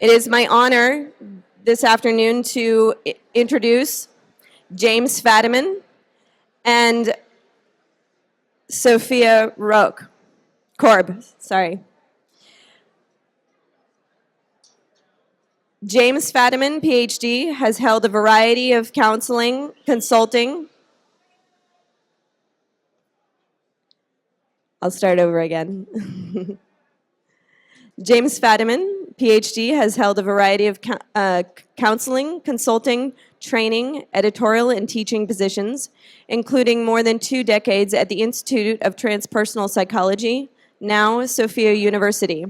It is my honor this afternoon to introduce James Fadiman and Sophia Korb. James Fadiman, PhD, has held a variety of counseling, consulting. I'll start over again. James Fadiman, PhD, has held a variety of counseling, consulting, training, editorial, and teaching positions, including more than 2 decades at the Institute of Transpersonal Psychology, now Sophia University,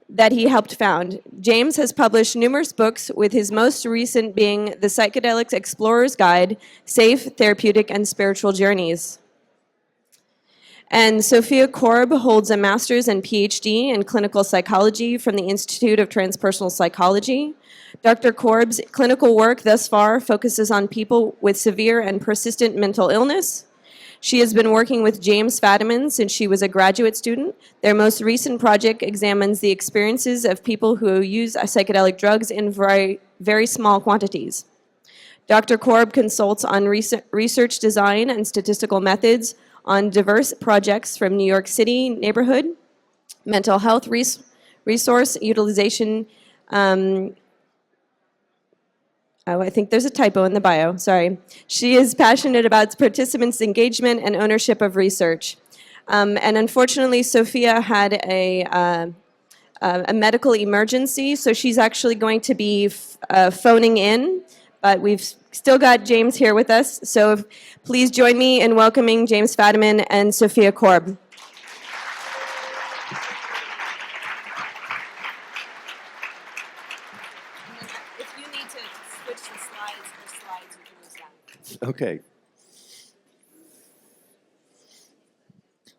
that he helped found. James has published numerous books, with his most recent being The Psychedelic Explorer's Guide, Safe, Therapeutic, and Spiritual Journeys. And Sophia Korb holds a master's and PhD in clinical psychology from the Institute of Transpersonal Psychology. Dr. Korb's clinical work thus far focuses on people with severe and persistent mental illness. She has been working with James Fadiman since she was a graduate student. Their most recent project examines the experiences of people who use psychedelic drugs in very small quantities. Dr. Korb consults on research design and statistical methods on diverse projects from New York City neighborhood, mental health resource utilization. I think there's a typo in the bio, sorry. She is passionate about participants' engagement and ownership of research. And unfortunately, Sophia had a medical emergency, so she's actually going to be phoning in, but we've still got James here with us, so please join me in welcoming James Fadiman and Sophia Korb. If you need to switch the slides, you can use that. Okay.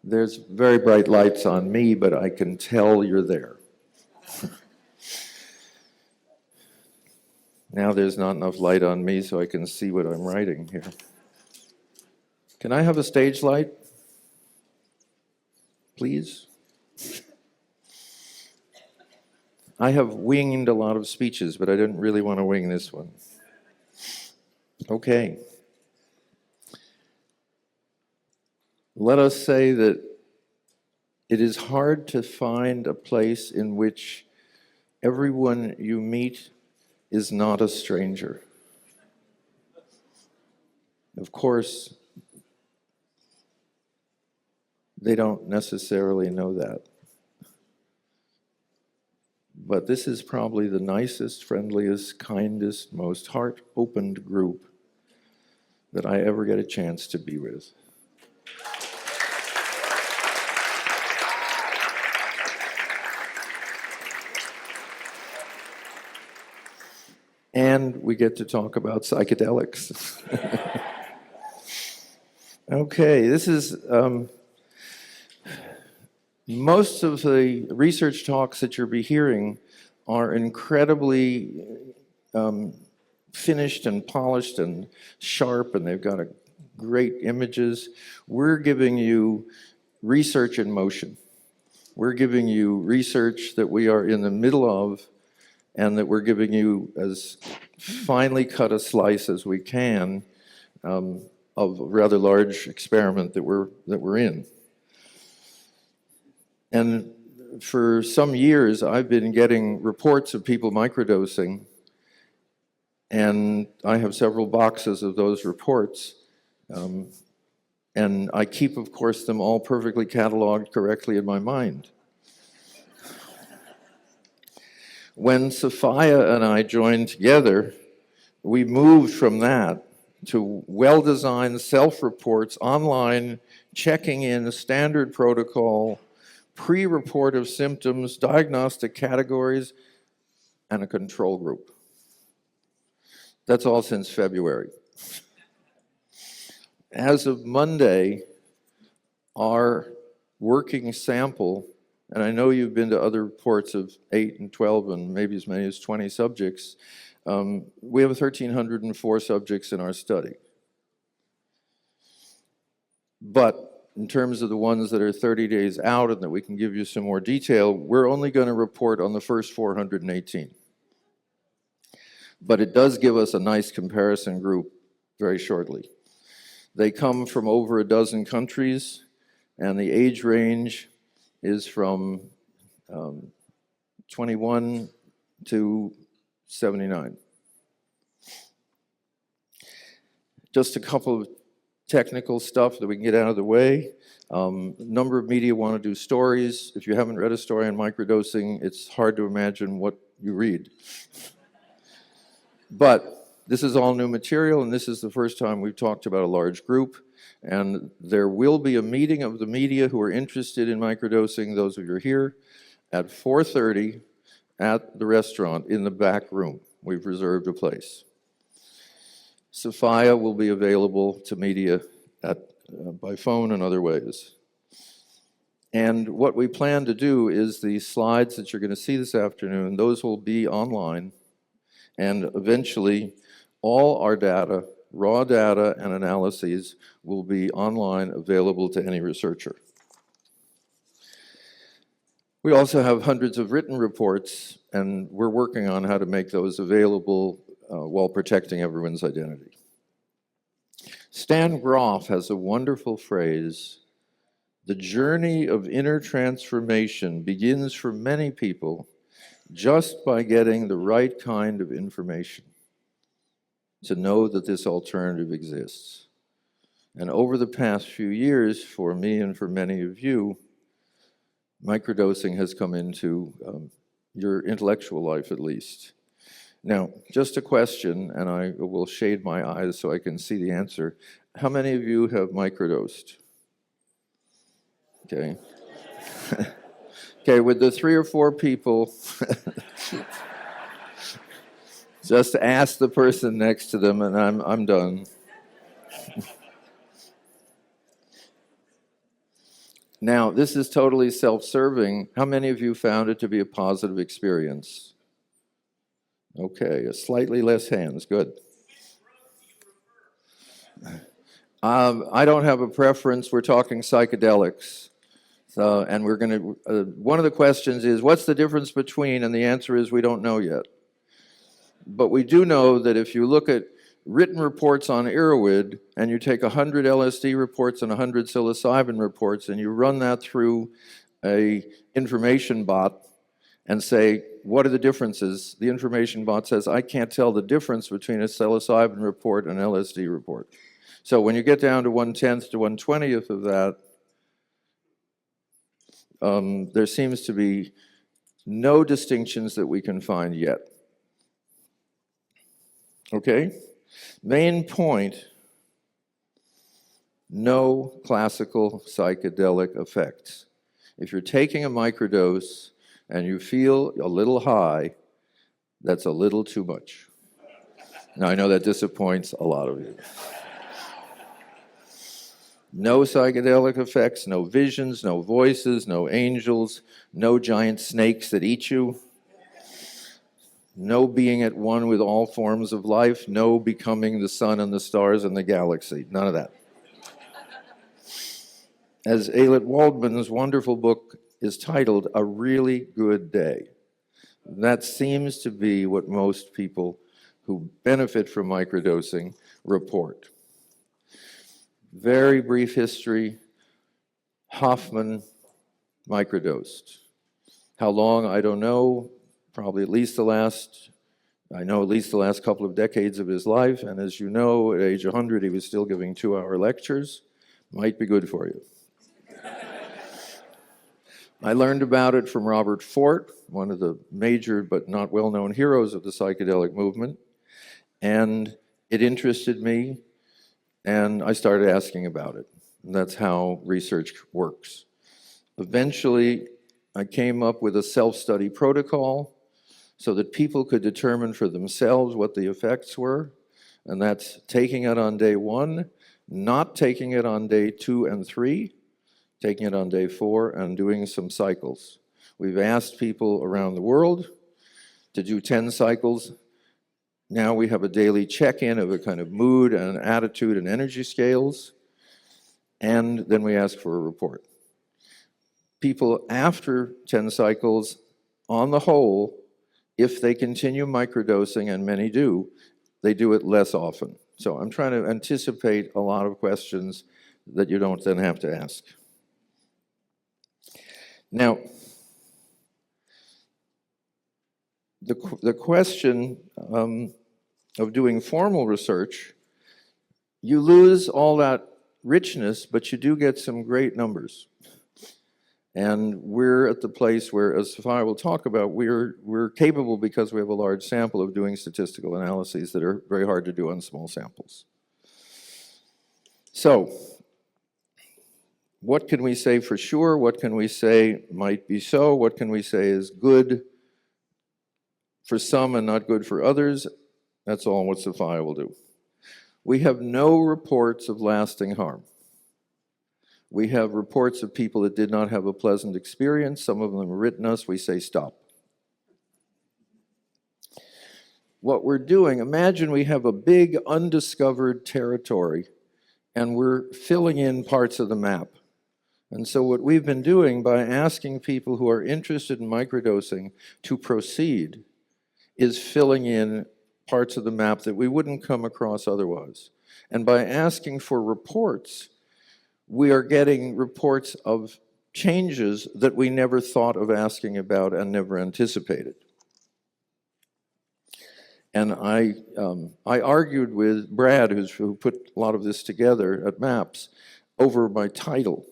There's very bright lights on me, but I can tell you're there. Now there's not enough light on me so I can see what I'm writing here. Can I have a stage light, please? I have winged a lot of speeches, but I didn't really want to wing this one. Okay. Let us say that it is hard to find a place in which everyone you meet is not a stranger. Of course, they don't necessarily know that. But this is probably the nicest, friendliest, kindest, most heart-opened group that I ever get a chance to be with. And we get to talk about psychedelics. Okay, this is most of the research talks that you'll be hearing are incredibly finished and polished and sharp, and they've got great images. We're giving you research in motion. We're giving you research that we are in the middle of, and that we're giving you as finely cut a slice as we can of a rather large experiment that we're in. And for some years, I've been getting reports of people microdosing, and I have several boxes of those reports. And I keep, of course, them all perfectly cataloged correctly in my mind. When Sophia and I joined together, we moved from that to well-designed self-reports online, checking in a standard protocol, pre-report of symptoms, diagnostic categories, and a control group. That's all since February. As of Monday, our working sample, and I know you've been to other reports of 8 and 12 and maybe as many as 20 subjects, we have 1,304 subjects in our study. But in terms of the ones that are 30 days out and that we can give you some more detail, we're only going to report on the first 418. But it does give us a nice comparison group very shortly. They come from over a dozen countries, and the age range is from 21 to 79. Just a couple of technical stuff that we can get out of the way. A number of media want to do stories. If you haven't read a story on microdosing, it's hard to imagine what you read. But this is all new material, and this is the first time we've talked about a large group. And there will be a meeting of the media who are interested in microdosing, those of you who are here, at 4:30 at the restaurant in the back room. We've reserved a place. Sophia will be available to media by phone and other ways. And what we plan to do is the slides that you're going to see this afternoon, those will be online. And eventually, all our data, raw data and analyses, will be online, available to any researcher. We also have hundreds of written reports, and we're working on how to make those available while protecting everyone's identity. Stan Groff has a wonderful phrase: the journey of inner transformation begins for many people just by getting the right kind of information to know that this alternative exists. And over the past few years, for me and for many of you, microdosing has come into your intellectual life, at least. Now, just a question, and I will shade my eyes so I can see the answer. How many of you have microdosed? Okay. Okay, with the 3 or 4 people, just ask the person next to them, and I'm done. Now, this is totally self-serving. How many of you found it to be a positive experience? Okay, a slightly less hands, good. I don't have a preference. We're talking psychedelics. So, and we're going to, one of the questions is, what's the difference between, and the answer is we don't know yet. But we do know that if you look at written reports on Erowid, and you take 100 LSD reports and 100 psilocybin reports, and you run that through a information bot and say, what are the differences? The information bot says, I can't tell the difference between a psilocybin report and an LSD report. So when you get down to 1/10 to 1/20 of that, there seems to be no distinctions that we can find yet. Okay? Main point, no classical psychedelic effects. If you're taking a microdose and you feel a little high, that's a little too much. Now, I know that disappoints a lot of you. No psychedelic effects, no visions, no voices, no angels, no giant snakes that eat you, no being at one with all forms of life, no becoming the sun and the stars and the galaxy, none of that. As Ayelet Waldman's wonderful book is titled, A Really Good Day. That seems to be what most people who benefit from microdosing report. Very brief history. Hoffman microdosed. How long, I don't know. Probably at least the last couple of decades of his life. And as you know, at age 100, he was still giving 2-hour lectures. Might be good for you. I learned about it from Robert Fort, one of the major but not well-known heroes of the psychedelic movement. And it interested me. And I started asking about it. And that's how research works. Eventually, I came up with a self-study protocol so that people could determine for themselves what the effects were. And that's taking it on day 1, not taking it on day 2 and 3, taking it on day 4, and doing some cycles. We've asked people around the world to do 10 cycles. Now we have a daily check-in of a kind of mood and attitude and energy scales. and then we ask for a report. People after 10 cycles, on the whole, if they continue microdosing, and many do, they do it less often. So I'm trying to anticipate a lot of questions that you don't then have to ask. Now, the question of doing formal research, you lose all that richness, but you do get some great numbers. And we're at the place where, as Sophia will talk about, we're capable, because we have a large sample, of doing statistical analyses that are very hard to do on small samples. So, what can we say for sure? What can we say might be so? What can we say is good for some and not good for others? That's all what Sophia will do. We have no reports of lasting harm. We have reports of people that did not have a pleasant experience. Some of them have written us, we say stop. What we're doing, imagine we have a big undiscovered territory and we're filling in parts of the map. And so what we've been doing by asking people who are interested in microdosing to proceed is filling in parts of the map that we wouldn't come across otherwise. And by asking for reports, we are getting reports of changes that we never thought of asking about and never anticipated. And I argued with Brad, who put a lot of this together at MAPS, over my title,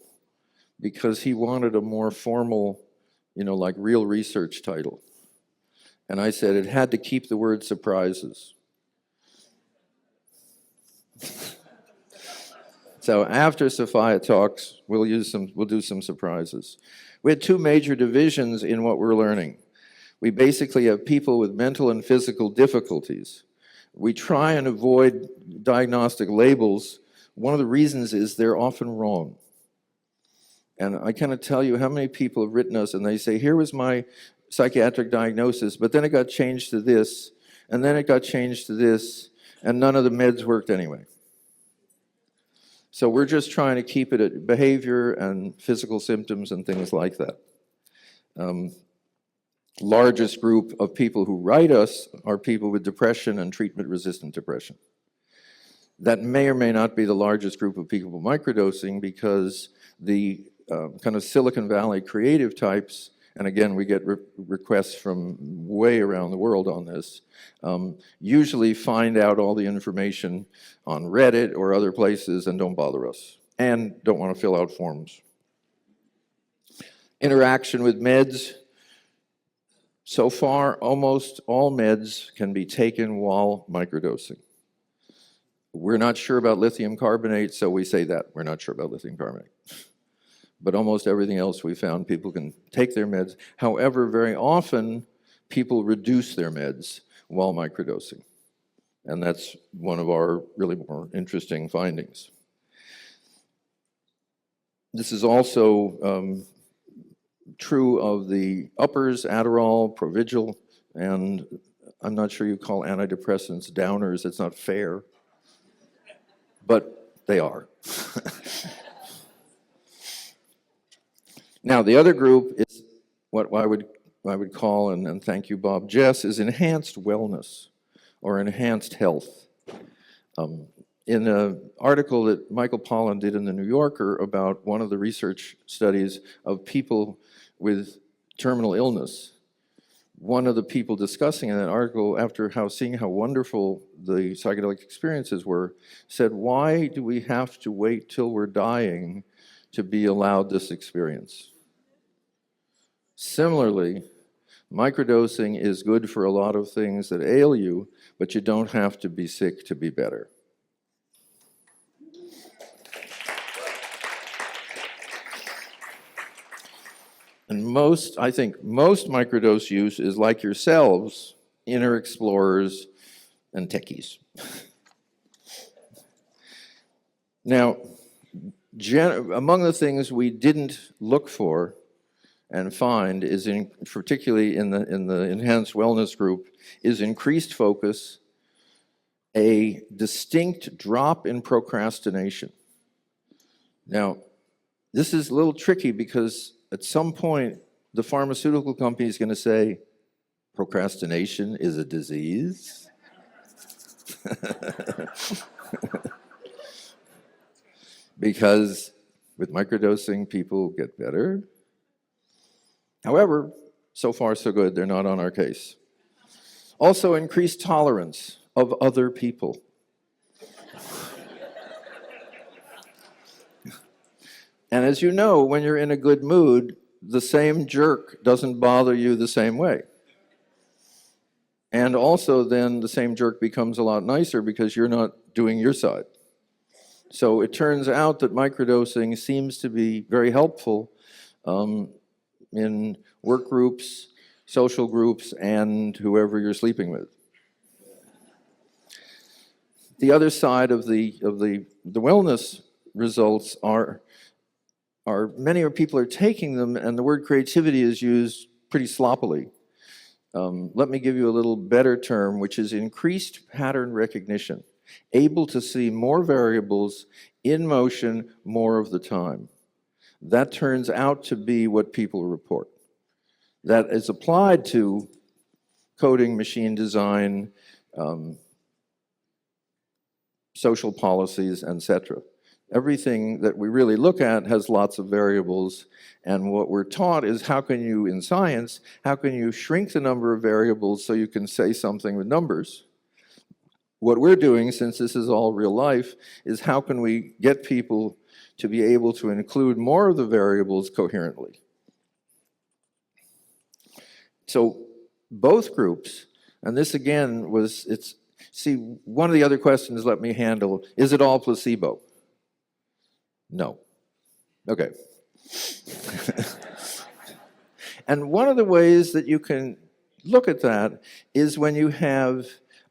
because he wanted a more formal, like real research title. And I said it had to keep the word surprises. So after Sophia talks, we'll do some surprises. We had two major divisions in what we're learning. We basically have people with mental and physical difficulties. We try and avoid diagnostic labels. One of the reasons is they're often wrong. And I cannot tell you how many people have written us and they say, here was my psychiatric diagnosis, but then it got changed to this, and then it got changed to this, and none of the meds worked anyway. So we're just trying to keep it at behavior and physical symptoms and things like that. Largest group of people who write us are people with depression and treatment-resistant depression. That may or may not be the largest group of people microdosing, because the kind of Silicon Valley creative types, and again, we get requests from way around the world on this, usually find out all the information on Reddit or other places and don't bother us, and don't want to fill out forms. Interaction with meds. So far, almost all meds can be taken while microdosing. We're not sure about lithium carbonate, so we say that. We're not sure about lithium carbonate. But almost everything else we found, people can take their meds. However, very often, people reduce their meds while microdosing. And that's one of our really more interesting findings. This is also true of the uppers, Adderall, Provigil, and I'm not sure you call antidepressants downers. It's not fair, but they are. Now, the other group is what I would call, and thank you, Bob Jess, is enhanced wellness or enhanced health. In an article that Michael Pollan did in the New Yorker about one of the research studies of people with terminal illness, one of the people discussing in that article, after seeing how wonderful the psychedelic experiences were, said, why do we have to wait till we're dying to be allowed this experience? Similarly, microdosing is good for a lot of things that ail you, but you don't have to be sick to be better. And I think most microdose use is like yourselves, inner explorers and techies. Now, among the things we didn't look for and find is, particularly in the enhanced wellness group, is increased focus, a distinct drop in procrastination. Now, this is a little tricky because at some point, the pharmaceutical company is going to say, procrastination is a disease. Because with microdosing, people get better. However, so far so good, they're not on our case. Also, increased tolerance of other people. And as you know, when you're in a good mood, the same jerk doesn't bother you the same way. And also then the same jerk becomes a lot nicer because you're not doing your side. So it turns out that microdosing seems to be very helpful in work groups, social groups, and whoever you're sleeping with. The other side of the wellness results are many people are taking them, and the word creativity is used pretty sloppily. Let me give you a little better term, which is increased pattern recognition, able to see more variables in motion more of the time. That turns out to be what people report. That is applied to coding, machine design, social policies, etc. Everything that we really look at has lots of variables, and what we're taught is how can you, in science, how can you shrink the number of variables so you can say something with numbers? What we're doing, since this is all real life, is how can we get people to be able to include more of the variables coherently? So both groups, and this again was, see, one of the other questions let me handle, is it all placebo? No. Okay. And one of the ways that you can look at that is when you have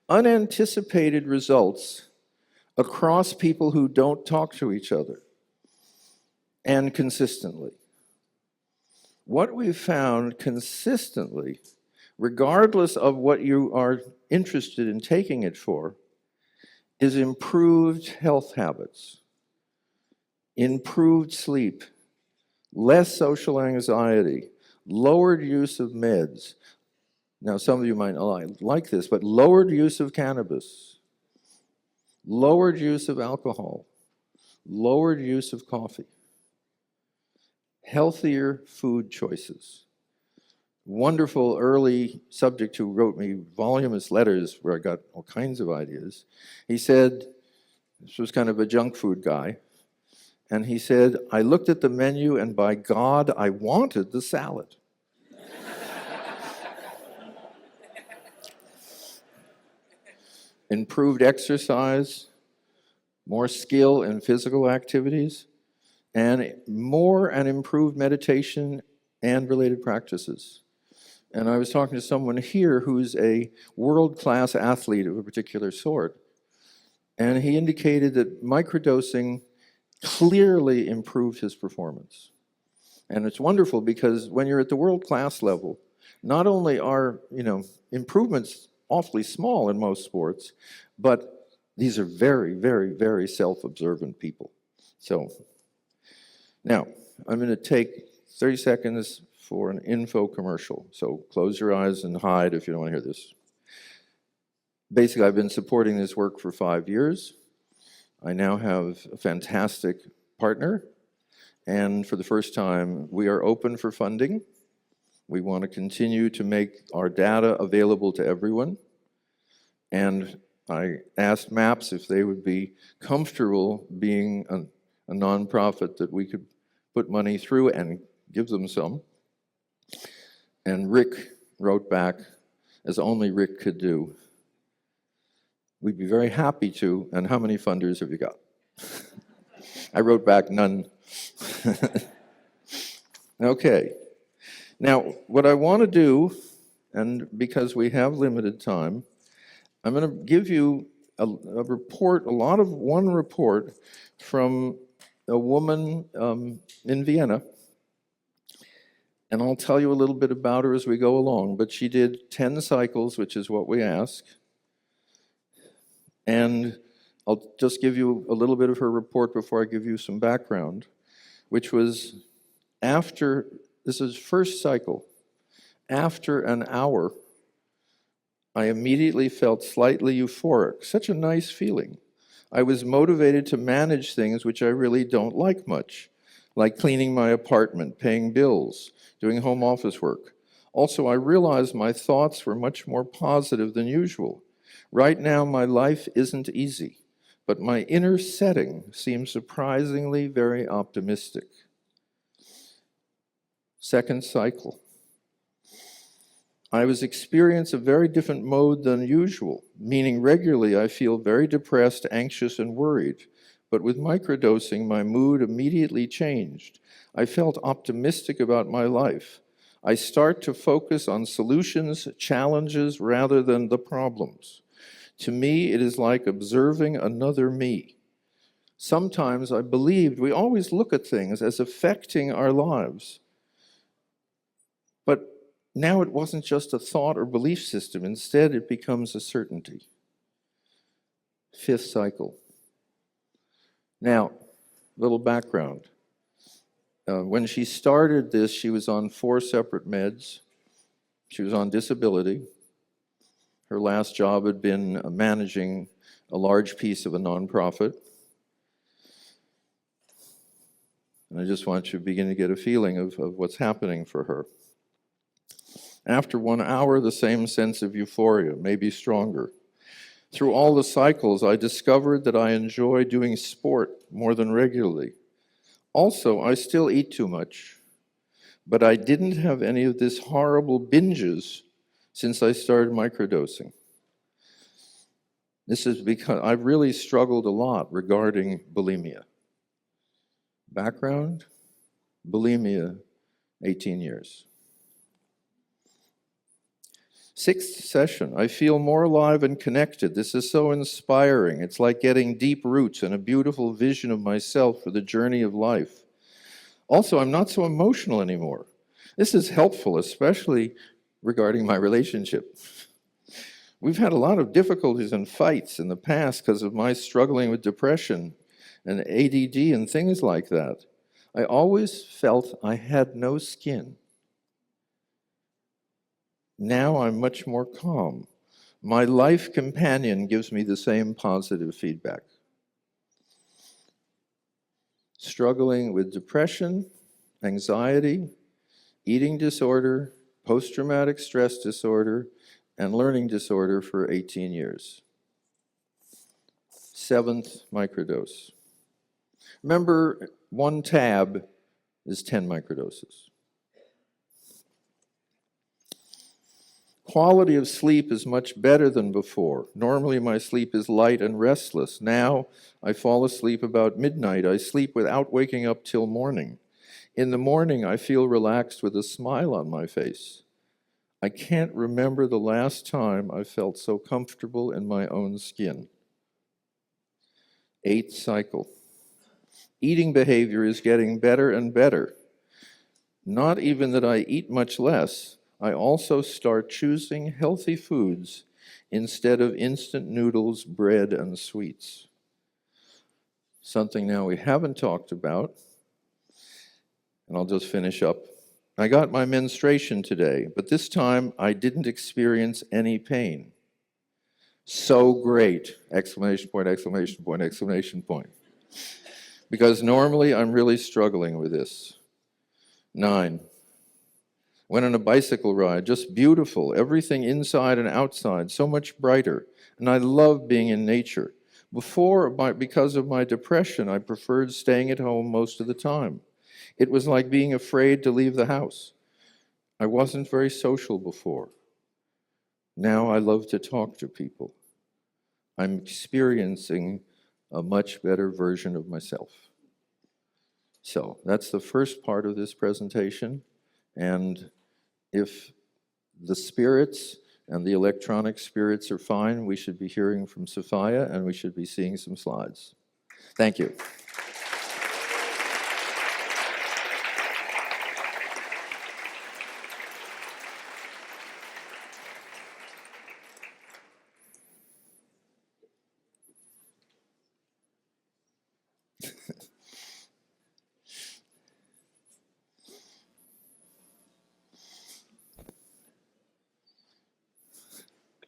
unanticipated results across people who don't talk to each other and consistently. What we've found consistently, regardless of what you are interested in taking it for, is improved health habits, improved sleep, less social anxiety, lowered use of meds. Now, some of you might not like this, but lowered use of cannabis, lowered use of alcohol, lowered use of coffee, healthier food choices. Wonderful early subject who wrote me voluminous letters where I got all kinds of ideas. He said, this was kind of a junk food guy, and he said, I looked at the menu and by God, I wanted the salad. Improved exercise, more skill in physical activities, and more and improved meditation and related practices. And I was talking to someone here who's a world-class athlete of a particular sort, and he indicated that microdosing clearly improved his performance. And it's wonderful because when you're at the world-class level, not only are, improvements awfully small in most sports, but these are very, very, very self-observant people. So now I'm going to take 30 seconds for an info commercial. So close your eyes and hide if you don't want to hear this. Basically, I've been supporting this work for 5 years. I now have a fantastic partner, and for the first time, we are open for funding. We want to continue to make our data available to everyone, and I asked MAPS if they would be comfortable being a nonprofit that we could put money through and give them some. And Rick wrote back, as only Rick could do, we'd be very happy to, and how many funders have you got? I wrote back, none. Okay. Now, what I want to do, and because we have limited time, I'm going to give you a report, one report from a woman in Vienna, and I'll tell you a little bit about her as we go along, but she did 10 cycles, which is what we ask, and I'll just give you a little bit of her report before I give you some background, which was this is first cycle. After an hour, I immediately felt slightly euphoric. Such a nice feeling. I was motivated to manage things which I really don't like much, like cleaning my apartment, paying bills, doing home office work. Also, I realized my thoughts were much more positive than usual. Right now, my life isn't easy, but my inner setting seems surprisingly very optimistic. Second cycle. I was experiencing a very different mode than usual, meaning regularly I feel very depressed, anxious, and worried. But with microdosing, my mood immediately changed. I felt optimistic about my life. I start to focus on solutions, challenges, rather than the problems. To me, it is like observing another me. Sometimes I believed we always look at things as affecting our lives. But now it wasn't just a thought or belief system. Instead, it becomes a certainty. Fifth cycle. Now, little background. When she started this, she was on 4 separate meds. She was on disability. Her last job had been managing a large piece of a nonprofit. And I just want you to begin to get a feeling of what's happening for her. After 1 hour, the same sense of euphoria, maybe stronger. Through all the cycles, I discovered that I enjoy doing sport more than regularly. Also, I still eat too much, but I didn't have any of this horrible binges since I started microdosing. This is because I've really struggled a lot regarding bulimia. Background, bulimia, 18 years. 6th session, I feel more alive and connected. This is so inspiring. It's like getting deep roots and a beautiful vision of myself for the journey of life. Also, I'm not so emotional anymore. This is helpful, especially regarding my relationship. We've had a lot of difficulties and fights in the past because of my struggling with depression and ADD and things like that. I always felt I had no skin. Now I'm much more calm. My life companion gives me the same positive feedback. Struggling with depression, anxiety, eating disorder, post-traumatic stress disorder, and learning disorder for 18 years. 7th microdose. Remember, 1 tab is 10 microdoses. Quality of sleep is much better than before. Normally my sleep is light and restless. Now I fall asleep about midnight. I sleep without waking up till morning. In the morning I feel relaxed with a smile on my face. I can't remember the last time I felt so comfortable in my own skin. 8th cycle. Eating behavior is getting better and better. Not even that I eat much less. I also start choosing healthy foods instead of instant noodles, bread, and sweets. Something now we haven't talked about, and I'll just finish up. I got my menstruation today, but this time I didn't experience any pain. So great! Exclamation point, exclamation point, exclamation point. Because normally I'm really struggling with this. 9. Went on a bicycle ride, just beautiful, everything inside and outside, so much brighter. And I love being in nature. Before, because of my depression, I preferred staying at home most of the time. It was like being afraid to leave the house. I wasn't very social before. Now I love to talk to people. I'm experiencing a much better version of myself. So that's the first part of this presentation. And if the spirits and the electronic spirits are fine, we should be hearing from Sophia and we should be seeing some slides. Thank you.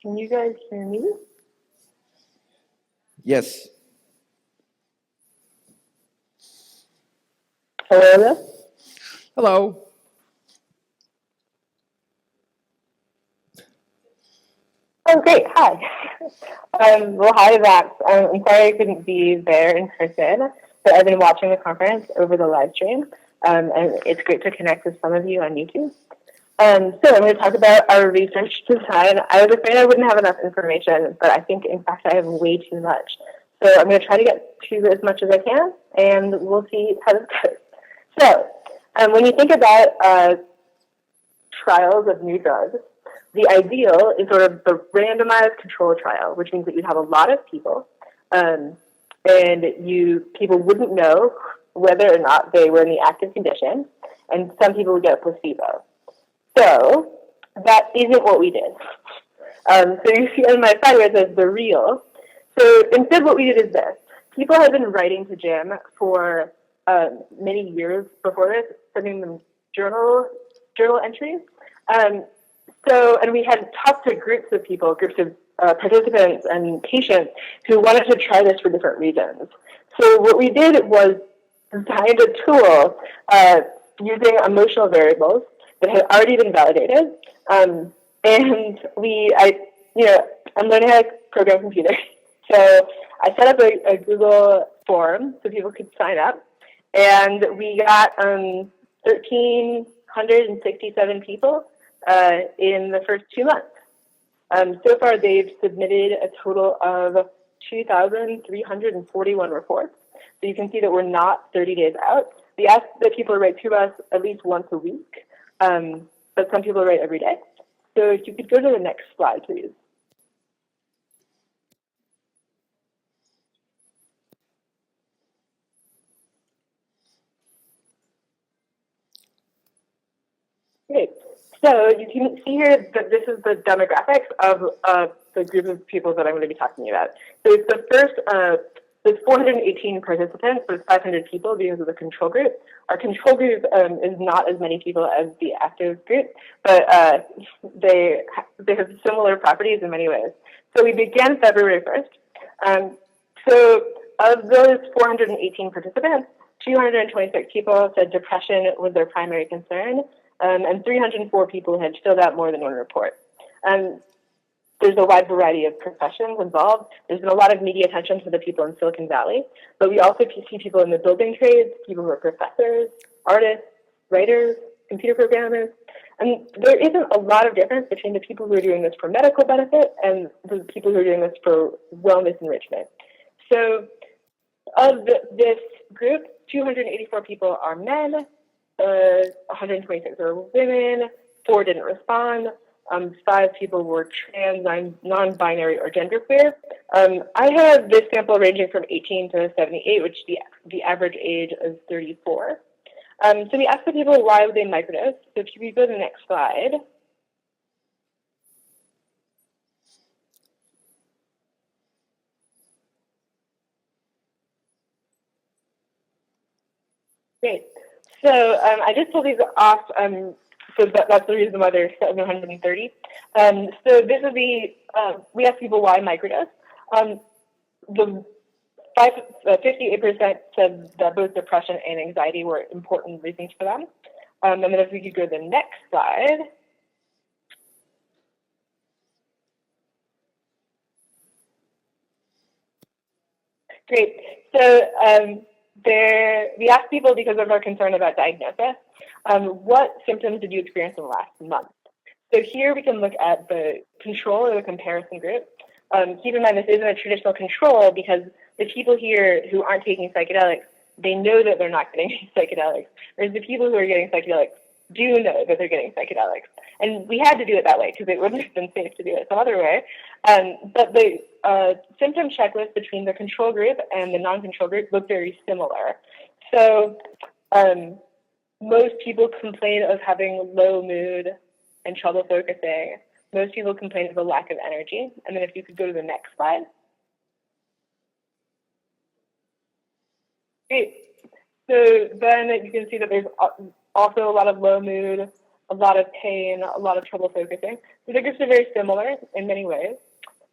Can you guys hear me? Yes. Hello? Hello. Oh, great. Hi. Well, hi, Max. I'm sorry I couldn't be there in person, but I've been watching the conference over the live stream, and it's great to connect with some of you on YouTube. So I'm going to talk about our research design. I was afraid I wouldn't have enough information, but I think, in fact, I have way too much. So I'm going to try to get to as much as I can, and we'll see how this goes. So when you think about trials of new drugs, the ideal is sort of the randomized control trial, which means that you'd have a lot of people, and people wouldn't know whether or not they were in the active condition, and some people would get a placebo. So that isn't what we did. So you see on my slide where it says the real. So instead what we did is this. People had been writing to Jim for many years before this, sending them journal entries. And we had talked to groups of people, groups of participants and patients who wanted to try this for different reasons. So what we did was designed a tool using emotional variables that had already been validated. And I'm learning how to program computers. So I set up a Google form so people could sign up. And we got 1,367 people in the first 2 months. So far, they've submitted a total of 2,341 reports. So you can see that we're not 30 days out. We ask that people write to us at least once a week, but some people write every day. So if you could go to the next slide, please. Great. So you can see here that this is the demographics of the group of people that I'm going to be talking about. So it's the first, there's 418 participants, so it's 500 people because of the control group. Our control group is not as many people as the active group, but they have similar properties in many ways. So we began February 1st. So of those 418 participants, 226 people said depression was their primary concern, and 304 people had filled out more than one report. There's a wide variety of professions involved. There's been a lot of media attention to the people in Silicon Valley, but we also see people in the building trades, people who are professors, artists, writers, computer programmers. And there isn't a lot of difference between the people who are doing this for medical benefit and the people who are doing this for wellness enrichment. So of this group, 284 people are men, 126 are women, 4 didn't respond, 5 people were trans, non-binary, or genderqueer. I have this sample ranging from 18 to 78, which the average age is 34. So we asked the people why would they microdose. So if you go to the next slide. Great. So I just pulled these off. So that's the reason why there's 730. So this would be, we asked people why microdose. The 58% said that both depression and anxiety were important reasons for them. And then if we could go to the next slide. Great. So we asked people, because of our concern about diagnosis, what symptoms did you experience in the last month? So here we can look at the control or the comparison group. Keep in mind, this isn't a traditional control because the people here who aren't taking psychedelics, they know that they're not getting psychedelics. Whereas the people who are getting psychedelics do know that they're getting psychedelics. And we had to do it that way because it wouldn't have been safe to do it some other way. But the symptom checklist between the control group and the non-control group look very similar. So most people complain of having low mood and trouble focusing. Most people complain of a lack of energy. And then if you could go to the next slide. Great. So then you can see that there's also a lot of low mood, a lot of pain, a lot of trouble focusing. So the groups are very similar in many ways.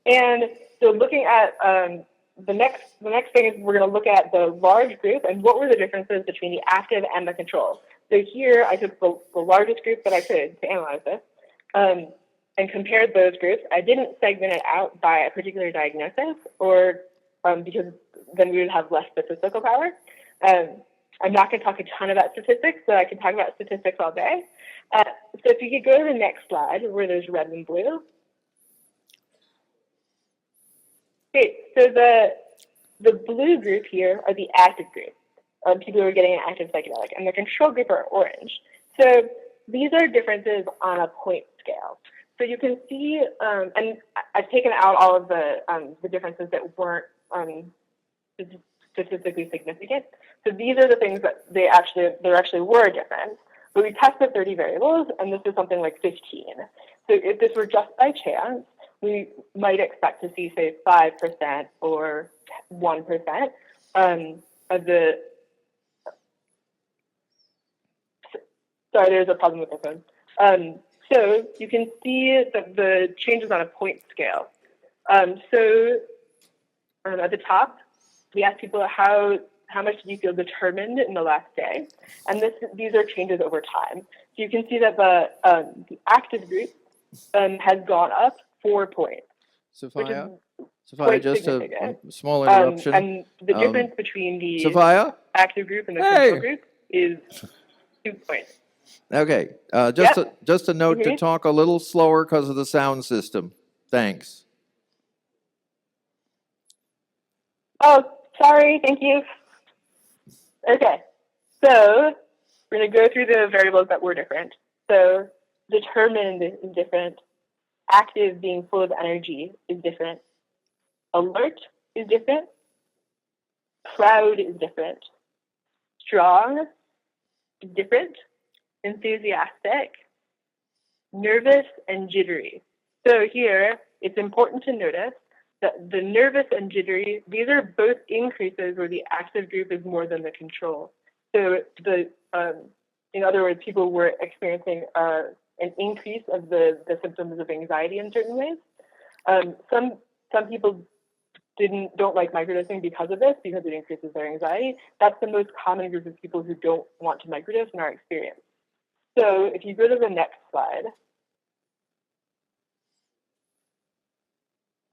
And so looking at the next thing is we're going to look at the large group and what were the differences between the active and the control. So here I took the largest group that I could to analyze this and compared those groups. I didn't segment it out by a particular diagnosis or because then we would have less statistical power. I'm not going to talk a ton about statistics, so I can talk about statistics all day. So if you could go to the next slide where there's red and blue. Okay, so the blue group here are the active group, people who are getting an active psychedelic, and the control group are orange. So these are differences on a point scale. So you can see, and I've taken out all of the differences that weren't statistically significant. So these are the things that there actually were different. But we tested 30 variables, and this is something like 15. So if this were just by chance, we might expect to see, say, 5% or 1% of the. Sorry, there's a problem with the phone. So you can see that the changes on a point scale. So at the top, we asked people how much did you feel determined in the last day, and these are changes over time. So you can see that the active group has gone up 4 points. Sophia, just a significant. small interruption. And the difference between the Sophia? active group and the control group is 2 points. Okay, just a note to talk a little slower because of the sound system. Thanks. Oh, sorry. Thank you. Okay, so we're going to go through the variables that were different. So determined is different. Active, being full of energy, is different. Alert is different. Proud is different. Strong is different. Enthusiastic. Nervous and jittery. So here, it's important to notice that the nervous and jittery, these are both increases where the active group is more than the control. So in other words, people were experiencing an increase of the symptoms of anxiety in certain ways. Some people don't like microdosing because of this, because it increases their anxiety. That's the most common group of people who don't want to microdose in our experience. So if you go to the next slide.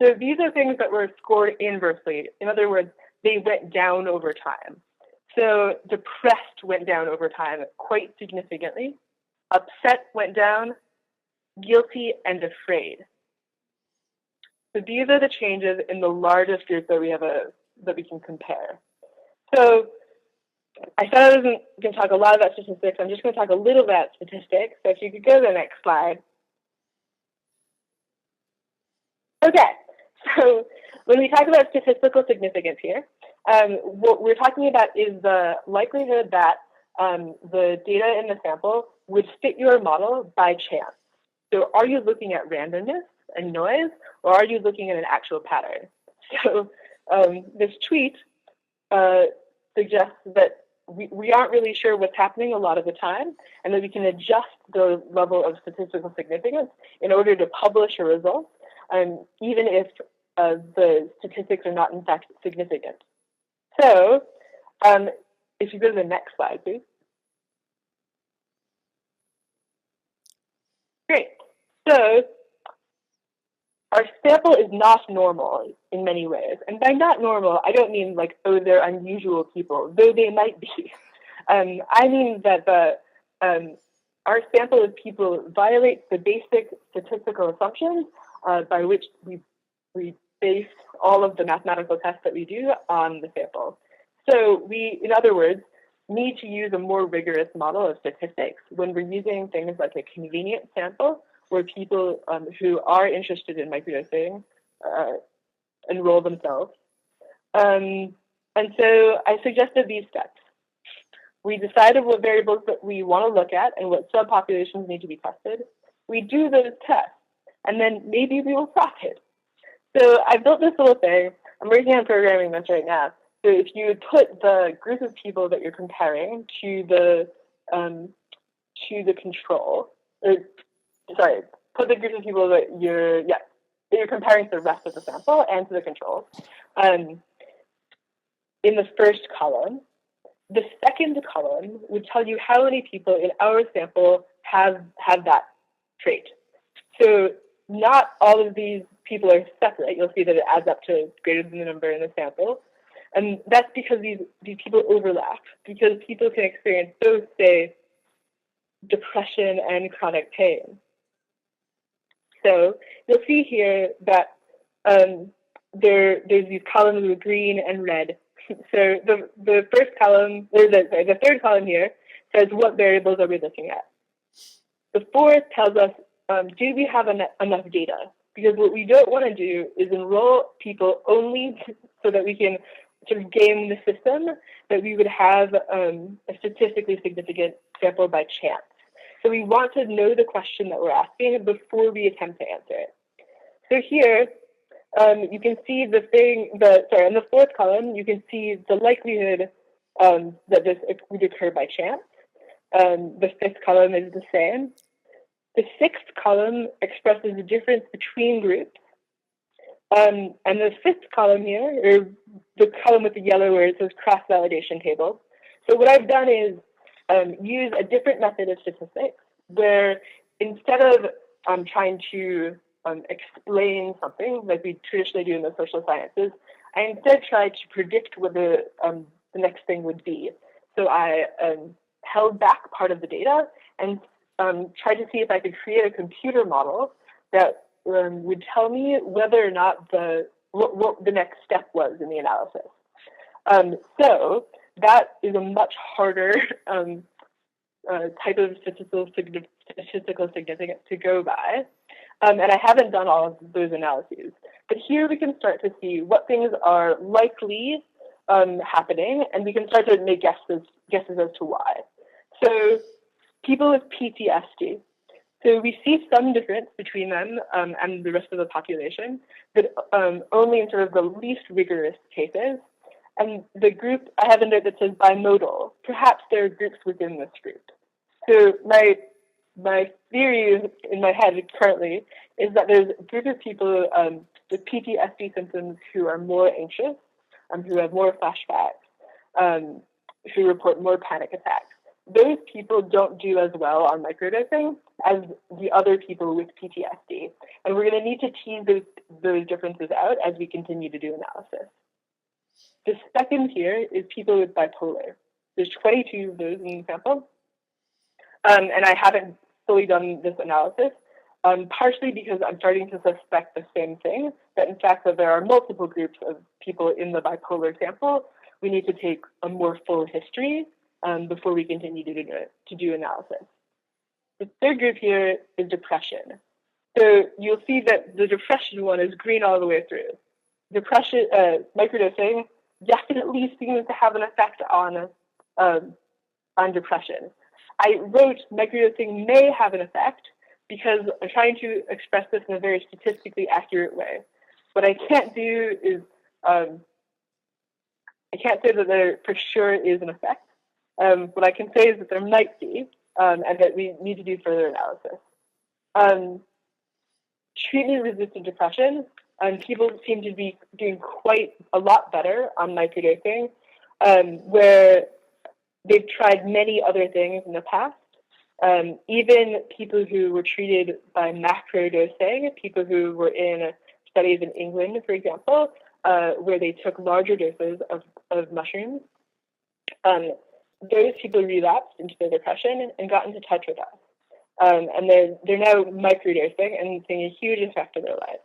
So these are things that were scored inversely. In other words, they went down over time. So depressed went down over time quite significantly. Upset went down, guilty and afraid. So these are the changes in the largest group that we can compare. So I said I wasn't going to talk a lot about statistics. I'm just going to talk a little about statistics. So if you could go to the next slide. Okay, so when we talk about statistical significance here, what we're talking about is the likelihood that the data in the sample would fit your model by chance. So are you looking at randomness and noise, or are you looking at an actual pattern? So this tweet suggests that we aren't really sure what's happening a lot of the time, and that we can adjust the level of statistical significance in order to publish a result, even if the statistics are not in fact significant. So if you go to the next slide, please. Great. So our sample is not normal in many ways. And by not normal, I don't mean like, oh, they're unusual people, though they might be. I mean that our sample of people violates the basic statistical assumptions by which we base all of the mathematical tests that we do on the sample. So we, in other words, need to use a more rigorous model of statistics when we're using things like a convenient sample where people who are interested in microdosing enroll themselves. And so I suggested these steps. We decided what variables that we want to look at and what subpopulations need to be tested. We do those tests, and then maybe we will profit. So I built this little thing. I'm working on programming this right now. So if you put the group of people that you're comparing to the control, or sorry, put the group of people that you're comparing to the rest of the sample and to the control. In the first column, the second column would tell you how many people in our sample have that trait. So not all of these people are separate. You'll see that it adds up to greater than the number in the sample. And that's because these people overlap, because people can experience both, say, depression and chronic pain. So you'll see here that there's these columns with green and red. So the first column, or the third column here says what variables are we looking at. The fourth tells us, do we have enough data? Because what we don't want to do is enroll people only so that we can sort of game the system, that we would have a statistically significant sample by chance. So we want to know the question that we're asking before we attempt to answer it. So here, you can see in the fourth column, you can see the likelihood that this would occur by chance. The fifth column is the same. The sixth column expresses the difference between groups. And the fifth column here, or the column with the yellow where it says cross-validation table. So what I've done is use a different method of statistics where instead of trying to explain something like we traditionally do in the social sciences, I instead try to predict what the next thing would be. So I held back part of the data and tried to see if I could create a computer model that would tell me whether or not what the next step was in the analysis. So that is a much harder type of statistical significance to go by. And I haven't done all of those analyses. But here we can start to see what things are likely happening, and we can start to make guesses as to why. So people with PTSD. So we see some difference between them and the rest of the population, but only in sort of the least rigorous cases. And the group, I have a note that says bimodal. Perhaps there are groups within this group. So my theory in my head currently is that there's a group of people with PTSD symptoms who are more anxious, who have more flashbacks, who report more panic attacks. Those people don't do as well on microdosing as the other people with PTSD. And we're going to need to tease those differences out as we continue to do analysis. The second here is people with bipolar. There's 22 of those in the sample. And I haven't fully done this analysis, partially because I'm starting to suspect the same thing, that in fact that there are multiple groups of people in the bipolar sample. We need to take a more full history before we continue to do analysis. The third group here is depression. So you'll see that the depression one is green all the way through. Depression, microdosing definitely seems to have an effect on depression. I wrote microdosing may have an effect because I'm trying to express this in a very statistically accurate way. What I can't do is, I can't say that there for sure is an effect. What I can say is that there might be, and that we need to do further analysis. Treatment-resistant depression, people seem to be doing quite a lot better on microdosing, where they've tried many other things in the past. Even people who were treated by macrodosing, people who were in studies in England, for example, where they took larger doses of mushrooms, those people relapsed into their depression and got into touch with us. And they're now microdosing and seeing a huge effect in their lives.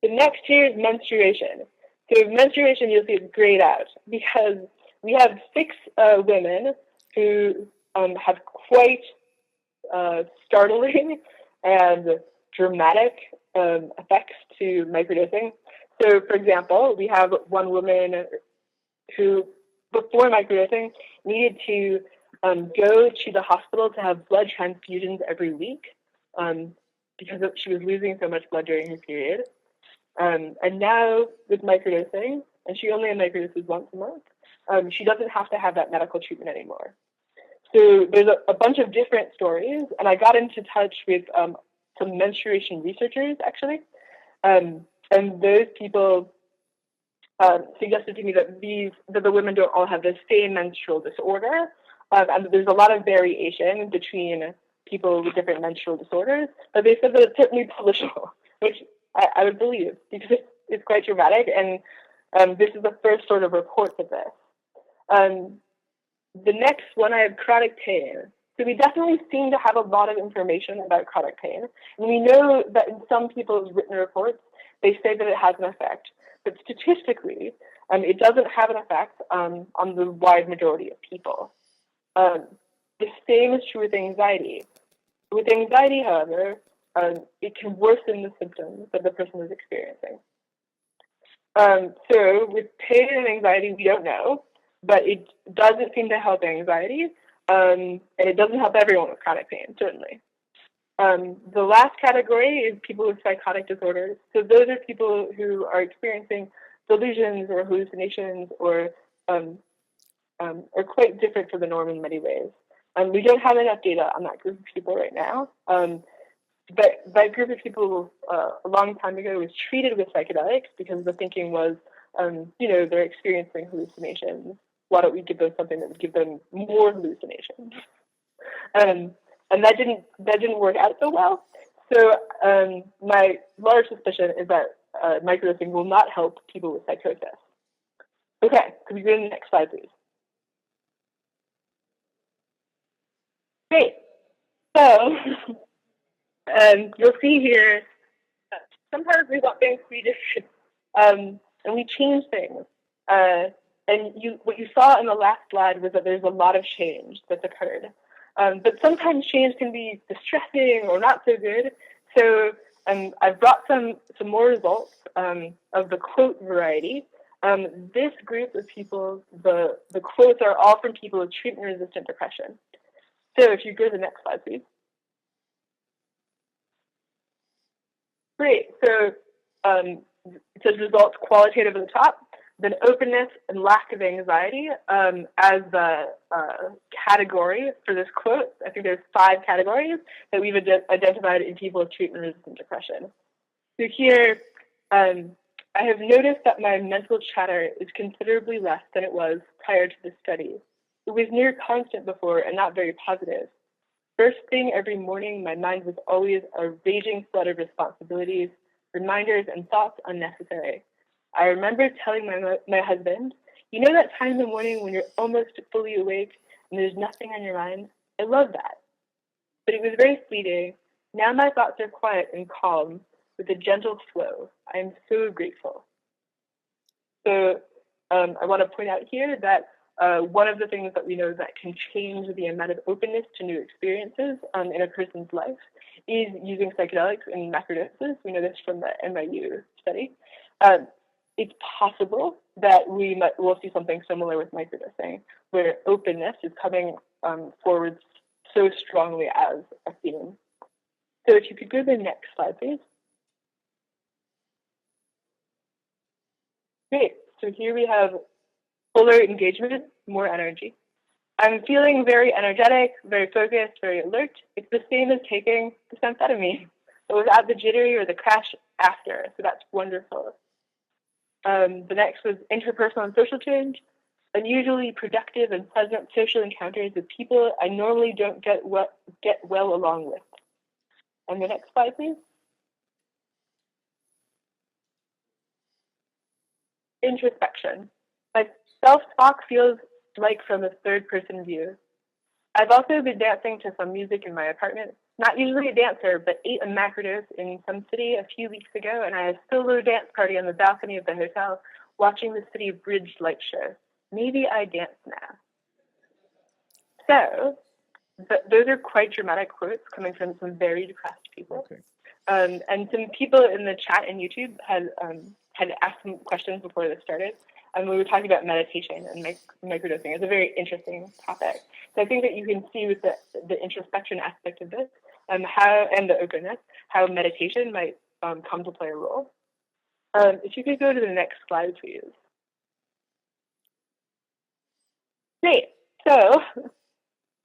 The next here is menstruation. So menstruation, you'll see it's grayed out because we have 6 women who have quite startling and dramatic effects to microdosing. So, for example, we have one woman who, before microdosing, needed to go to the hospital to have blood transfusions every week because she was losing so much blood during her period. And now with microdosing, and she only microdoses once a month, she doesn't have to have that medical treatment anymore. So there's a bunch of different stories, and I got into touch with some menstruation researchers, actually, and those people suggested to me that the women don't all have the same menstrual disorder, and there's a lot of variation between people with different menstrual disorders, but they said that it's certainly beneficial, which I would believe, because it's quite dramatic, and this is the first sort of report of this. The next one, I have chronic pain. So we definitely seem to have a lot of information about chronic pain. And we know that in some people's written reports, they say that it has an effect. But statistically, it doesn't have an effect on the wide majority of people. The same is true with anxiety. With anxiety, however, it can worsen the symptoms that the person is experiencing. So with pain and anxiety, we don't know, but it doesn't seem to help anxiety, and it doesn't help everyone with chronic pain, certainly. The last category is people with psychotic disorders. So those are people who are experiencing delusions or hallucinations or are quite different from the norm in many ways. We don't have enough data on that group of people right now. But that group of people a long time ago was treated with psychedelics because the thinking was, they're experiencing hallucinations. Why don't we give them something that would give them more hallucinations? And that didn't work out so well. So my large suspicion is that microdosing will not help people with psychosis. Okay, could we go to the next slide, please? Great. So you'll see here, sometimes we want things to be different, and we change things. And what you saw in the last slide was that there's a lot of change that's occurred. But sometimes change can be distressing or not so good. So I've brought some more results of the quote variety. This group of people, the quotes are all from people with treatment-resistant depression. So if you go to the next slide, please. Great. So it says results qualitative at the top, then openness and lack of anxiety as the category for this quote. I think there's 5 categories that we've identified in people with treatment-resistant depression. So here, I have noticed that my mental chatter is considerably less than it was prior to this study. It was near constant before and not very positive. First thing every morning, my mind was always a raging flood of responsibilities, reminders, and thoughts unnecessary. I remember telling my husband, you know that time in the morning when you're almost fully awake and there's nothing on your mind? I love that. But it was very fleeting. Now my thoughts are quiet and calm with a gentle flow. I am so grateful. So I want to point out here that one of the things that we know that can change the amount of openness to new experiences in a person's life is using psychedelics and macrodoses. We know this from the NYU study. It's possible that we'll see something similar with microdosing, where openness is coming forward so strongly as a theme. So if you could go to the next slide, please. Great. So here we have fuller engagement, more energy. I'm feeling very energetic, very focused, very alert. It's the same as taking the amphetamine, but without the jittery or the crash after, so that's wonderful. The next was interpersonal and social change. Unusually productive and pleasant social encounters with people I normally don't get well along with. And the next slide, please. Introspection. My self-talk feels like from a third-person view. I've also been dancing to some music in my apartment. Not usually a dancer, but ate a macrodose in some city a few weeks ago, and I had a solo dance party on the balcony of the hotel, watching the city bridge light show. Maybe I dance now. So, those are quite dramatic quotes coming from some very depressed people. Okay. And some people in the chat and YouTube had asked some questions before this started. We were talking about meditation and microdosing. It's a very interesting topic. So I think that you can see with the introspection aspect of this, how, and the openness, how meditation might come to play a role. If you could go to the next slide, please. Great. So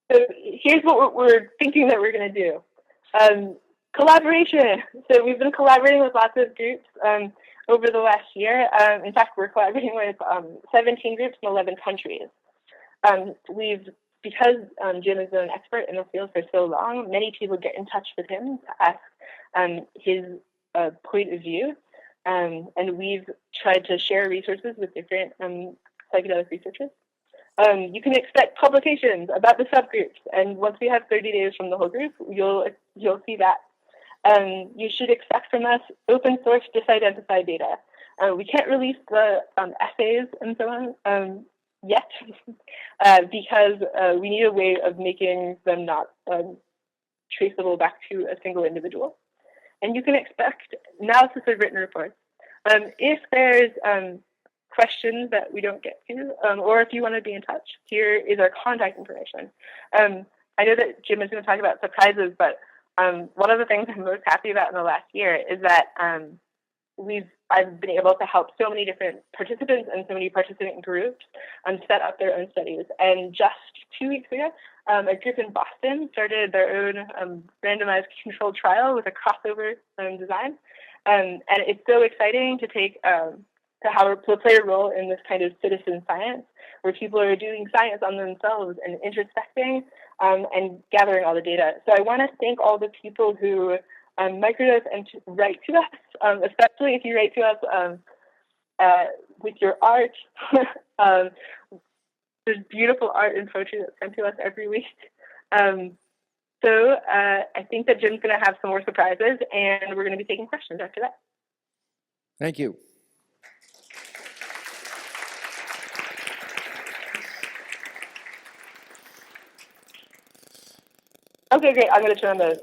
here's what we're thinking that we're going to do. Collaboration. So we've been collaborating with lots of groups over the last year. In fact, we're collaborating with 17 groups in 11 countries. Because Jim has been an expert in the field for so long, many people get in touch with him to ask his point of view. And we've tried to share resources with different psychedelic researchers. You can expect publications about the subgroups, and once we have 30 days from the whole group, you'll see that. You should expect from us open source disidentified data. We can't release the essays and so on yet because we need a way of making them not traceable back to a single individual. And you can expect analysis of written reports. If there's questions that we don't get to, or if you want to be in touch, here is our contact information. I know that Jim is going to talk about surprises, but one of the things I'm most happy about in the last year is that I've been able to help so many different participants and so many participant groups set up their own studies. And just 2 weeks ago, a group in Boston started their own randomized controlled trial with a crossover design. And it's so exciting to take to play a role in this kind of citizen science, where people are doing science on themselves and introspecting and gathering all the data. So I want to thank all the people who microdose and write to us, especially if you write to us with your art. There's beautiful art and poetry that's sent to us every week. So I think that Jim's going to have some more surprises, and we're going to be taking questions after that. Thank you. Okay, great. I'm going to turn on those.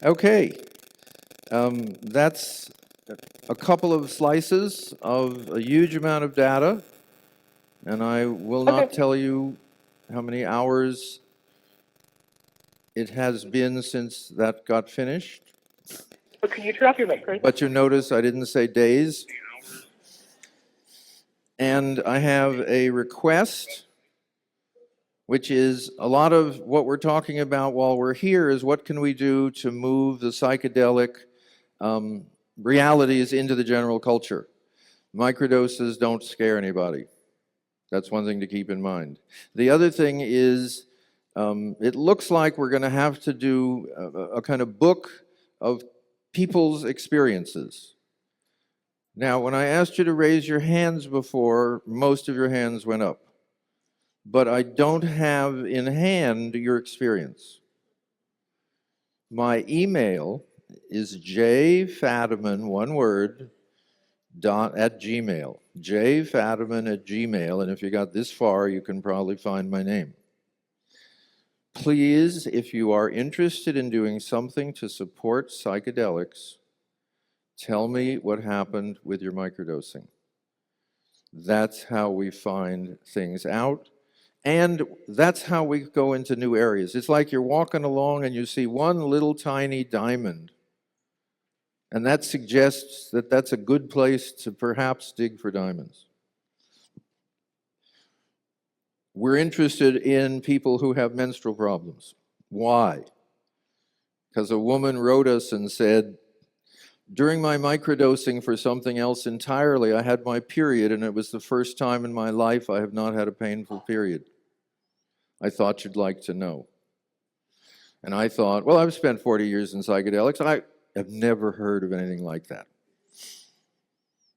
Okay. That's a couple of slices of a huge amount of data, and I will not tell you how many hours it has been since that got finished. But can you turn off your mic, please? But you notice I didn't say days. And I have a request, which is a lot of what we're talking about while we're here is what can we do to move the psychedelic realities into the general culture. Microdoses don't scare anybody. That's one thing to keep in mind. The other thing is it looks like we're going to have to do a kind of book of people's experiences. Now, when I asked you to raise your hands before, most of your hands went up. But I don't have in hand your experience. My email is jfadiman, one word, @gmail. jfadiman@gmail, and if you got this far, you can probably find my name. Please, if you are interested in doing something to support psychedelics, tell me what happened with your microdosing. That's how we find things out. And that's how we go into new areas. It's like you're walking along and you see one little tiny diamond. And that suggests that that's a good place to perhaps dig for diamonds. We're interested in people who have menstrual problems. Why? Because a woman wrote us and said, during my microdosing for something else entirely, I had my period, and it was the first time in my life I have not had a painful period. I thought you'd like to know. And I thought, well, I've spent 40 years in psychedelics. I have never heard of anything like that.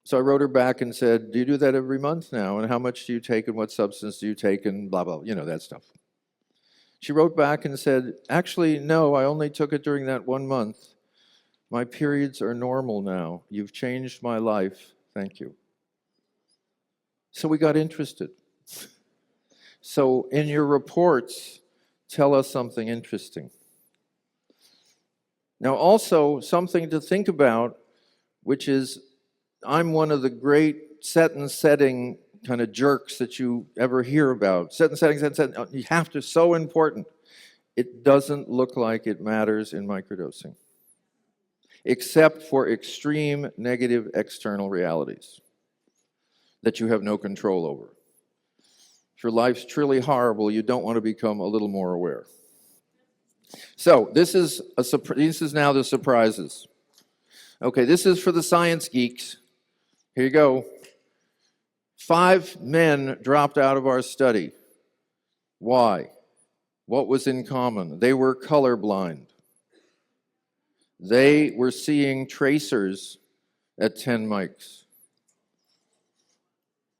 So I wrote her back and said, do you do that every month now? And how much do you take and what substance do you take and blah, blah, you know, that stuff. She wrote back and said, actually, no, I only took it during that 1 month. My periods are normal now. You've changed my life. Thank you. So we got interested. So in your reports, tell us something interesting. Now also something to think about, which is I'm one of the great set and setting kind of jerks that you ever hear about. Set and setting, you have to, so important. It doesn't look like it matters in microdosing, except for extreme negative external realities that you have no control over. If your life's truly horrible, you don't want to become a little more aware. So these is now the surprises. Okay, this is for the science geeks. Here you go. 5 men dropped out of our study. Why? What was in common? They were colorblind. They were seeing tracers at 10 mics.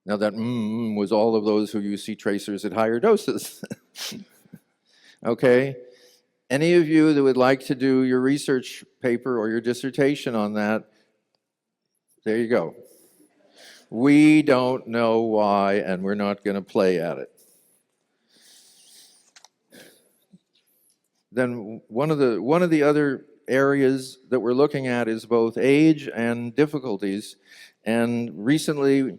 Now that was all of those who you see tracers at higher doses. Okay? Any of you that would like to do your research paper or your dissertation on that, there you go. We don't know why, and we're not going to play at it. Then one of the other areas that we're looking at is both age and difficulties, and recently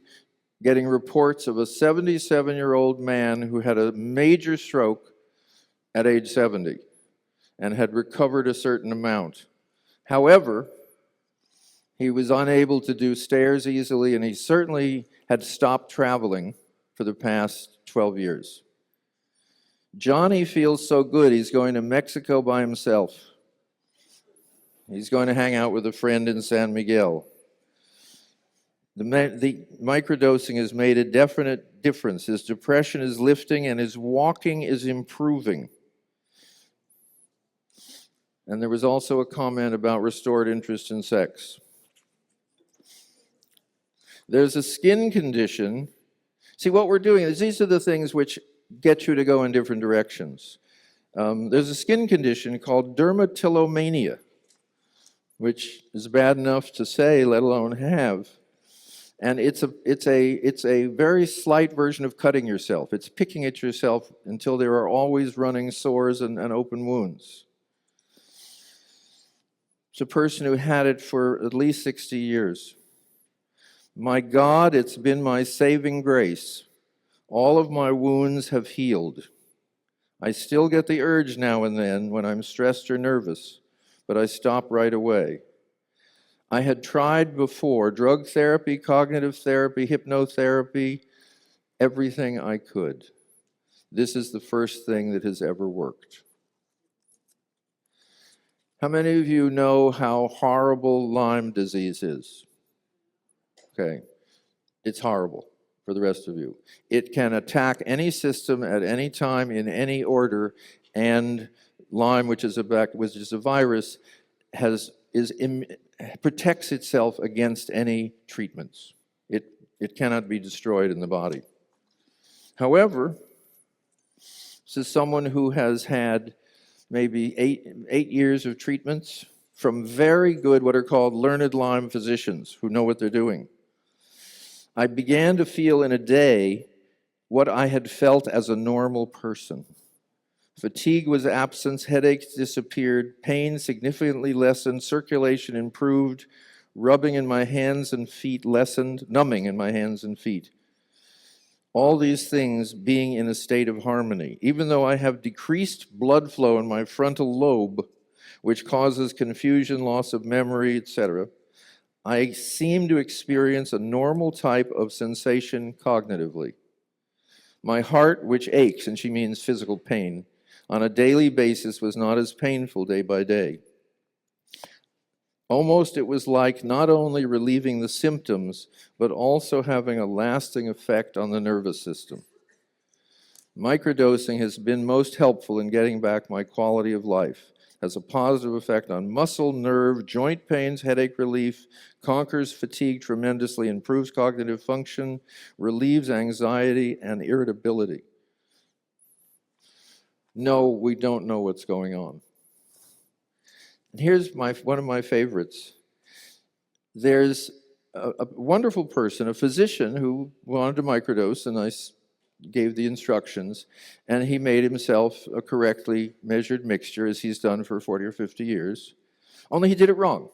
getting reports of a 77-year-old man who had a major stroke at age 70 and had recovered a certain amount. However, he was unable to do stairs easily, and he certainly had stopped traveling for the past 12 years. Johnny feels so good, he's going to Mexico by himself. He's going to hang out with a friend in San Miguel. The microdosing has made a definite difference. His depression is lifting and his walking is improving. And there was also a comment about restored interest in sex. There's a skin condition. See, what we're doing is these are the things which get you to go in different directions. There's a skin condition called dermatillomania, which is bad enough to say, let alone have. And it's a very slight version of cutting yourself. It's picking at yourself until there are always running sores and open wounds. It's a person who had it for at least 60 years. My God, it's been my saving grace. All of my wounds have healed. I still get the urge now and then when I'm stressed or nervous, but I stop right away. I had tried before drug therapy, cognitive therapy, hypnotherapy, everything I could. This is the first thing that has ever worked. How many of you know how horrible Lyme disease is? Okay, it's horrible for the rest of you. It can attack any system at any time in any order, and Lyme, which is a virus, protects itself against any treatments. It cannot be destroyed in the body. However, this is someone who has had maybe eight years of treatments from very good, what are called learned Lyme physicians who know what they're doing. I began to feel in a day what I had felt as a normal person. Fatigue was absent, headaches disappeared, pain significantly lessened, circulation improved, rubbing in my hands and feet lessened, numbing in my hands and feet. All these things being in a state of harmony. Even though I have decreased blood flow in my frontal lobe, which causes confusion, loss of memory, etc., I seem to experience a normal type of sensation cognitively. My heart, which aches, and she means physical pain, on a daily basis was not as painful day by day. Almost it was like not only relieving the symptoms, but also having a lasting effect on the nervous system. Microdosing has been most helpful in getting back my quality of life. Has a positive effect on muscle, nerve, joint pains, headache relief, conquers fatigue tremendously, improves cognitive function, relieves anxiety and irritability. No, we don't know what's going on. And here's one of my favorites. There's a wonderful person, a physician, who wanted to microdose, and I gave the instructions, and he made himself a correctly measured mixture, as he's done for 40 or 50 years, only he did it wrong.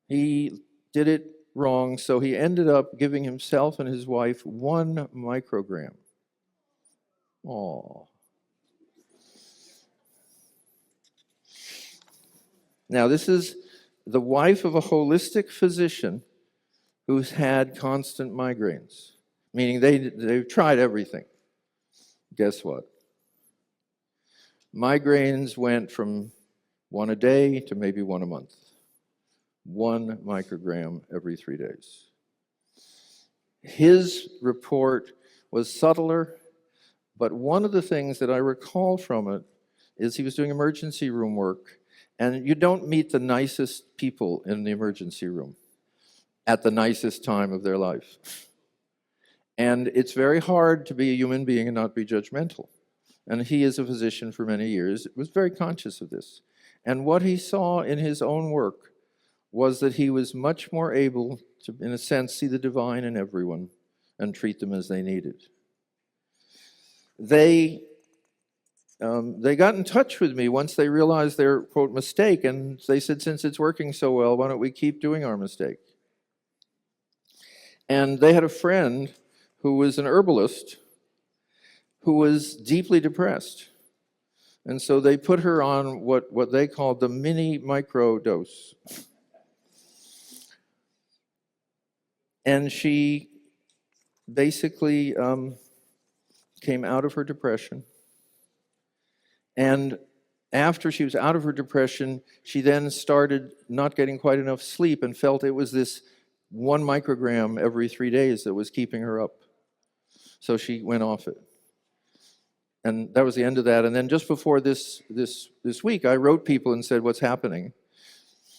He did it wrong, so he ended up giving himself and his wife 1 microgram. Aww. Now, this is the wife of a holistic physician who's had constant migraines. meaning they've tried everything. Guess what? Migraines went from 1 a day to maybe 1 a month. 1 microgram every 3 days. His report was subtler, but one of the things that I recall from it is he was doing emergency room work, and you don't meet the nicest people in the emergency room at the nicest time of their life. And it's very hard to be a human being and not be judgmental. And he, as a physician for many years, was very conscious of this. And what he saw in his own work was that he was much more able to, in a sense, see the divine in everyone and treat them as they needed. They got in touch with me once they realized their, quote, mistake, and they said, since it's working so well, why don't we keep doing our mistake? And they had a friend who was an herbalist who was deeply depressed. And so they put her on what they called the mini microdose. And she basically came out of her depression. And after she was out of her depression, she then started not getting quite enough sleep and felt it was this 1 microgram every 3 days that was keeping her up. So she went off it. And that was the end of that. And then just before this week, I wrote people and said, what's happening?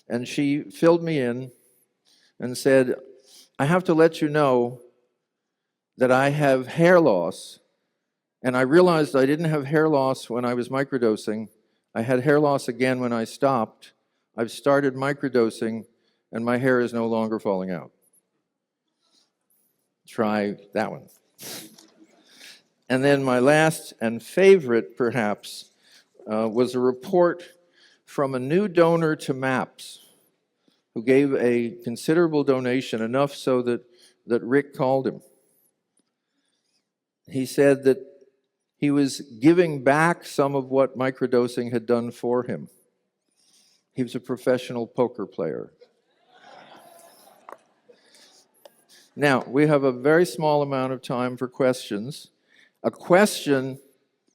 And she filled me in and said, I have to let you know that I have hair loss. And I realized I didn't have hair loss when I was microdosing. I had hair loss again when I stopped. I've started microdosing, and my hair is no longer falling out. Try that one. And then my last and favorite, perhaps, was a report from a new donor to MAPS, who gave a considerable donation, enough so that Rick called him. He said that he was giving back some of what microdosing had done for him. He was a professional poker player. Now, we have a very small amount of time for questions. A question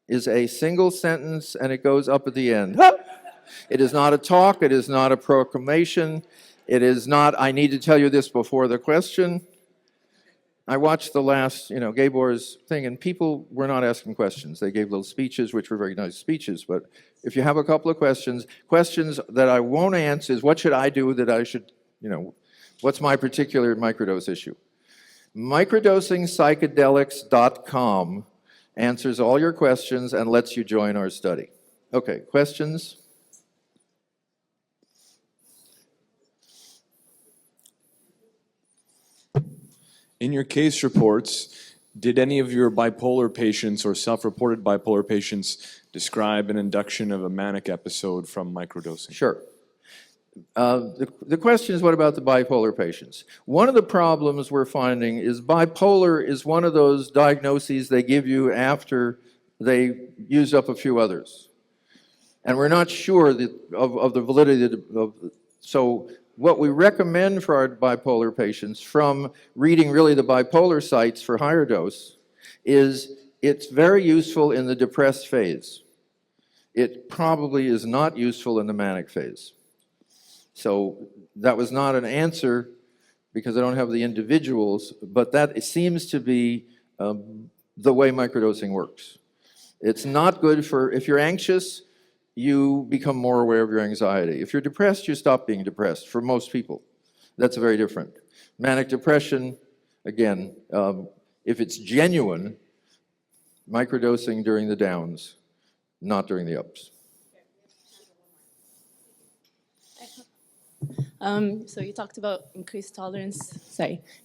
is a single sentence, and it goes up at the end. It is not a talk. It is not a proclamation. It is not, I need to tell you this before the question. I watched the last, Gabor's thing, and people were not asking questions. They gave little speeches, which were very nice speeches. But if you have a couple of questions that I won't answer is, what should I do that I should, what's my particular microdose issue? Microdosingpsychedelics.com answers all your questions and lets you join our study. Okay, questions? In your case reports, did any of your bipolar patients or self-reported bipolar patients describe an induction of a manic episode from microdosing? Sure. The question is, what about the bipolar patients? One of the problems we're finding is bipolar is one of those diagnoses they give you after they used up a few others. And we're not sure of the validity of. So what we recommend for our bipolar patients, from reading really the bipolar sites for higher dose, is it's very useful in the depressed phase. It probably is not useful in the manic phase. So that was not an answer because I don't have the individuals, but that seems to be the way microdosing works. It's not good for, if you're anxious, you become more aware of your anxiety. If you're depressed, you stop being depressed, for most people. That's very different. Manic depression, again, if it's genuine, microdosing during the downs, not during the ups. So you talked about increased tolerance.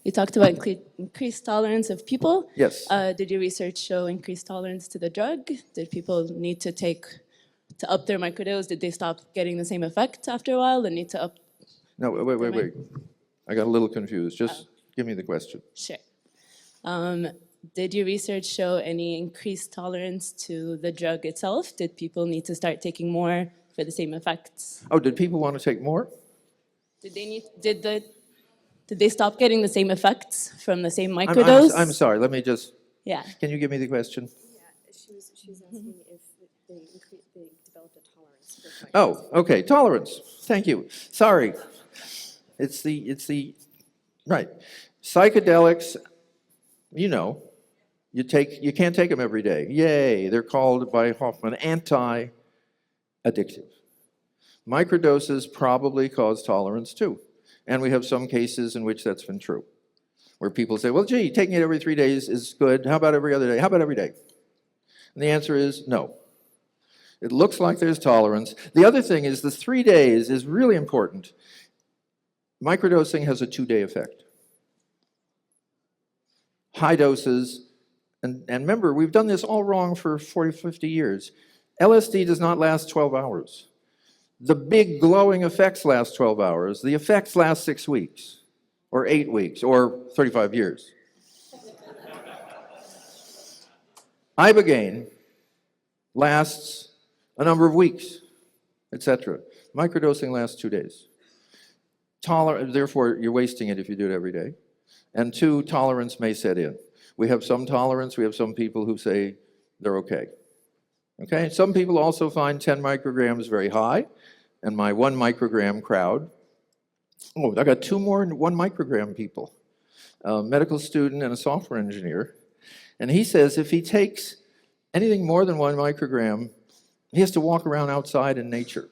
You talked about increased tolerance of people. Yes. Did your research show increased tolerance to the drug? Did people need to up their microdose? Did they stop getting the same effect after a while? They need to up. No, wait. I got a little confused. Just give me the question. Sure. Did your research show any increased tolerance to the drug itself? Did people need to start taking more for the same effects? Oh, did people want to take more? did they stop getting the same effects from the same microdose? I'm sorry, let me just, Yeah. can you give me the question? She was asking if they developed a tolerance for Oh, okay, tolerance. Thank you. Sorry. It's the, right. Psychedelics, you know, you can't take them every day. Yay, they're called by Hoffman anti-addictive. Microdoses probably cause tolerance too. And we have some cases in which that's been true, where people say, well, gee, taking it every 3 days is good. How about every other day? How about every day? And the answer is no. It looks like there's tolerance. The other thing is the 3 days is really important. Microdosing has a 2-day effect. High doses, and remember, we've done this all wrong for 40, 50 years. LSD does not last 12 hours. The big glowing effects last 12 hours. The effects last 6 weeks, or 8 weeks, or 35 years. Ibogaine lasts a number of weeks, etc. Microdosing lasts 2 days. Therefore, you're wasting it if you do it every day. And 2, tolerance may set in. We have some tolerance. We have some people who say they're okay. Okay? Some people also find 10 micrograms very high. And my 1 microgram crowd, oh, I got 2 more 1 microgram people. A medical student and a software engineer. And he says if he takes anything more than 1 microgram, he has to walk around outside in nature.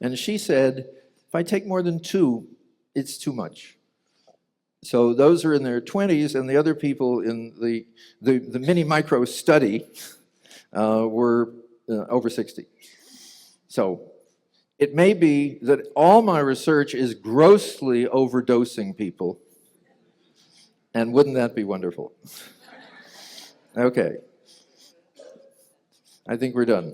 And she said, if I take more than 2, it's too much. So those are in their 20s, and the other people in the mini micro study were over 60. So it may be that all my research is grossly overdosing people, and wouldn't that be wonderful? Okay. I think we're done.